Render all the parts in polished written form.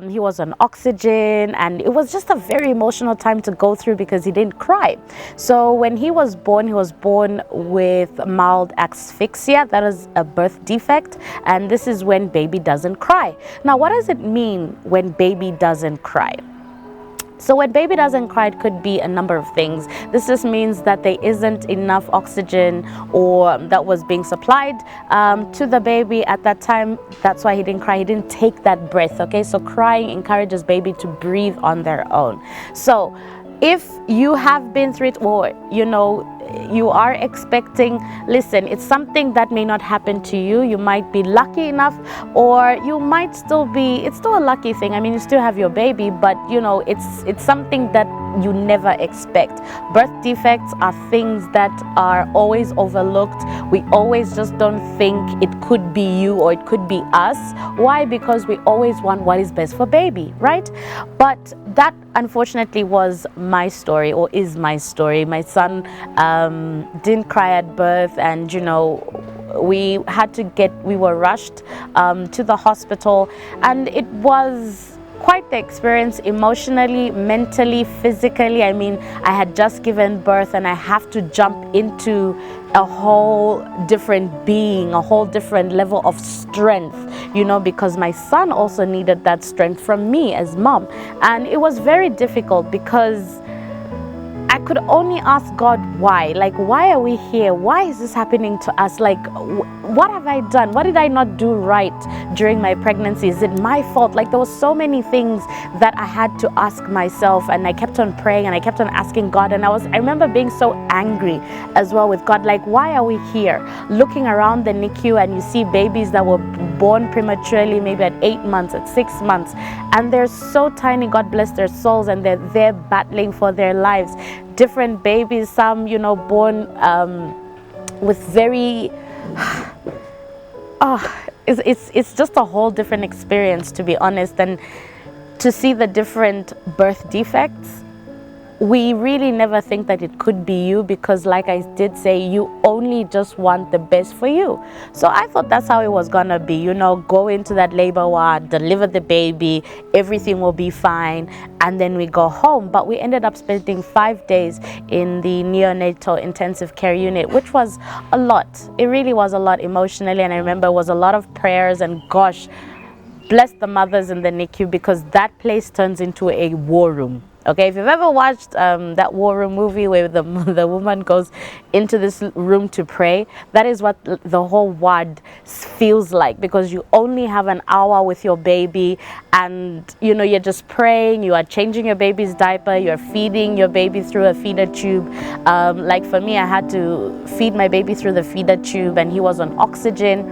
He was on oxygen, and it was just a very emotional time to go through because he didn't cry. So when he was born with mild asphyxia. That is a birth defect, and this is when baby doesn't cry. Now, what does it mean when baby doesn't cry? So when baby doesn't cry, it could be a number of things. This just means that there isn't enough oxygen or that was being supplied to the baby at that time. That's why he didn't cry. He didn't take that breath, okay? So crying encourages baby to breathe on their own. So if you have been through it, or you are expecting, listen, it's something that may not happen to you. You might be lucky enough, or you might it's still a lucky thing. I mean, you still have your baby, but it's something that you never expect. Birth defects are things that are always overlooked. We always just don't think it could be you or it could be us. Why? Because we always want what is best for baby, right? But that unfortunately was my story, or is my story. My son didn't cry at birth, and we were rushed to the hospital, and it was quite the experience emotionally, mentally, physically. I mean, I had just given birth, and I have to jump into a whole different being, a whole different level of strength, because my son also needed that strength from me as mom. And it was very difficult because I could only ask God, why? Like, why are we here? Why is this happening to us? Like, what have I done? What did I not do right during my pregnancy? Is it my fault? Like, there were so many things that I had to ask myself, and I kept on praying and I kept on asking God. And I remember being so angry as well with God. Like, why are we here? Looking around the NICU, and you see babies that were born prematurely, maybe at 8 months, at 6 months, and they're so tiny, God bless their souls, and they're there battling for their lives. Different babies, some born with very it's just a whole different experience, to be honest. And to see the different birth defects, we really never think that it could be you, because like I did say, you only just want the best for you. So I thought that's how it was gonna be, go into that labor ward, deliver the baby, everything will be fine, and then we go home. But we ended up spending 5 days in the neonatal intensive care unit, which was a lot. It really was a lot emotionally, and I remember it was a lot of prayers, and gosh, bless the mothers in the NICU, because that place turns into a war room. Okay, if you've ever watched that War Room movie where the woman goes into this room to pray, that is what the whole ward feels like, because you only have an hour with your baby, and you're just praying, you are changing your baby's diaper, you're feeding your baby through a feeder tube. Like for me, I had to feed my baby through the feeder tube, and he was on oxygen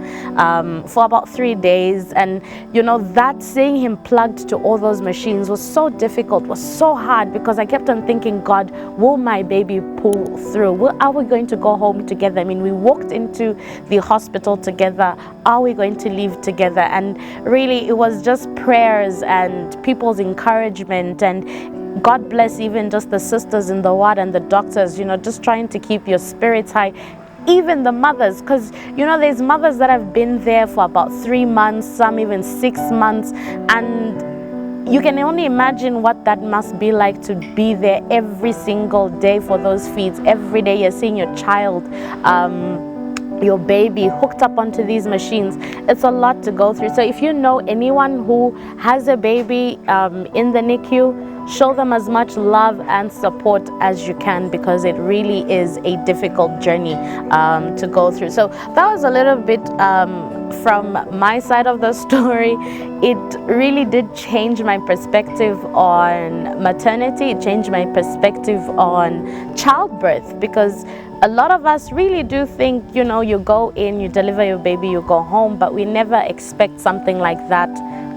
for about 3 days. And that seeing him plugged to all those machines was so difficult, was so hard, because I kept on thinking, God, will my baby pull through? Are we going to go home together? I mean, we walked into the hospital together. Are we going to leave together? And really, it was just prayers and people's encouragement, and God bless even just the sisters in the ward and the doctors, just trying to keep your spirits high. Even the mothers, because there's mothers that have been there for about 3 months, some even 6 months, and you can only imagine what that must be like to be there every single day for those feeds. Every day you're seeing your child, your baby hooked up onto these machines. It's a lot to go through. So if you know anyone who has a baby in the NICU, show them as much love and support as you can, because it really is a difficult journey to go through. So that was a little bit from my side of the story. It really did change my perspective on maternity. It changed my perspective on childbirth, because a lot of us really do think, you go in, you deliver your baby, you go home, but we never expect something like that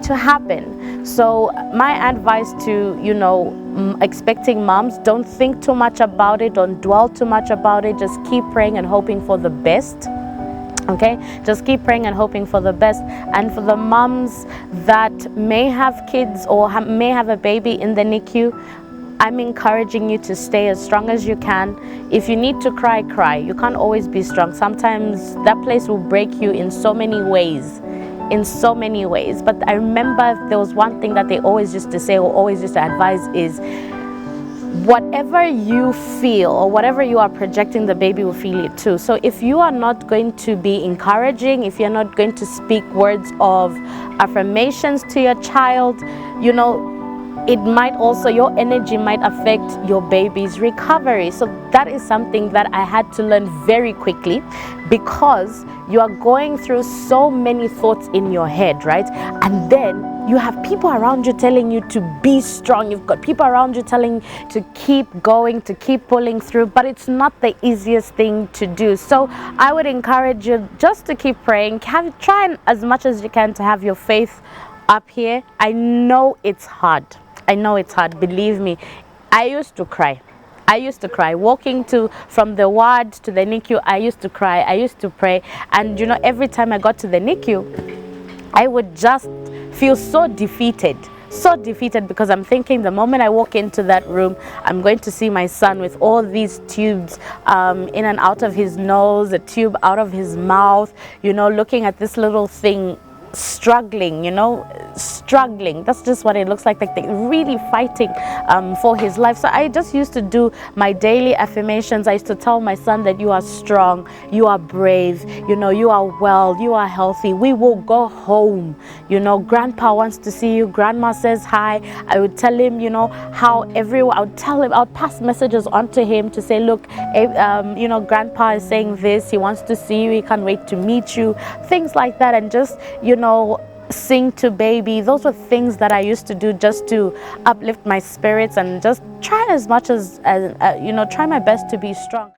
to happen. So my advice to expecting moms, don't think too much about it, don't dwell too much about it, just keep praying and hoping for the best. Okay, just keep praying and hoping for the best. And for the moms that may have kids or may have a baby in the NICU, I'm encouraging you to stay as strong as you can. If you need to cry, cry. You can't always be strong. Sometimes that place will break you in so many ways. in so many ways. But I remember there was one thing that they always used to say, or always used to advise, is whatever you feel or whatever you are projecting, the baby will feel it too. So if you are not going to be encouraging, if you're not going to speak words of affirmations to your child, you know, it might also, your energy might affect your baby's recovery. So that is something that I had to learn very quickly, because you are going through so many thoughts in your head, right? And then you have people around you telling you to be strong. You've got people around you telling you to keep going, to keep pulling through, but it's not the easiest thing to do. So I would encourage you just to keep praying. Try as much as you can to have your faith up here. I know it's hard. I know it's hard, believe me. I used to cry. Walking from the ward to the NICU. I used to cry. I used to pray. And you know, every time I got to the NICU, I would just feel so defeated, because I'm thinking the moment I walk into that room, I'm going to see my son with all these tubes in and out of his nose, a tube out of his mouth, you know, looking at this little thing struggling, that's just what it looks like they're really fighting for his life. So I just used to do my daily affirmations. I used to tell my son that you are strong, you are brave, you know, you are well, you are healthy, we will go home, you know, grandpa wants to see you, grandma says hi. I would tell him, you know, how everyone, I would pass messages on to him to say, look, you know, grandpa is saying this, he wants to see you, he can't wait to meet you, things like that. And just, you know, sing to baby. Those were things that I used to do just to uplift my spirits and just try as much as you know, try my best to be strong.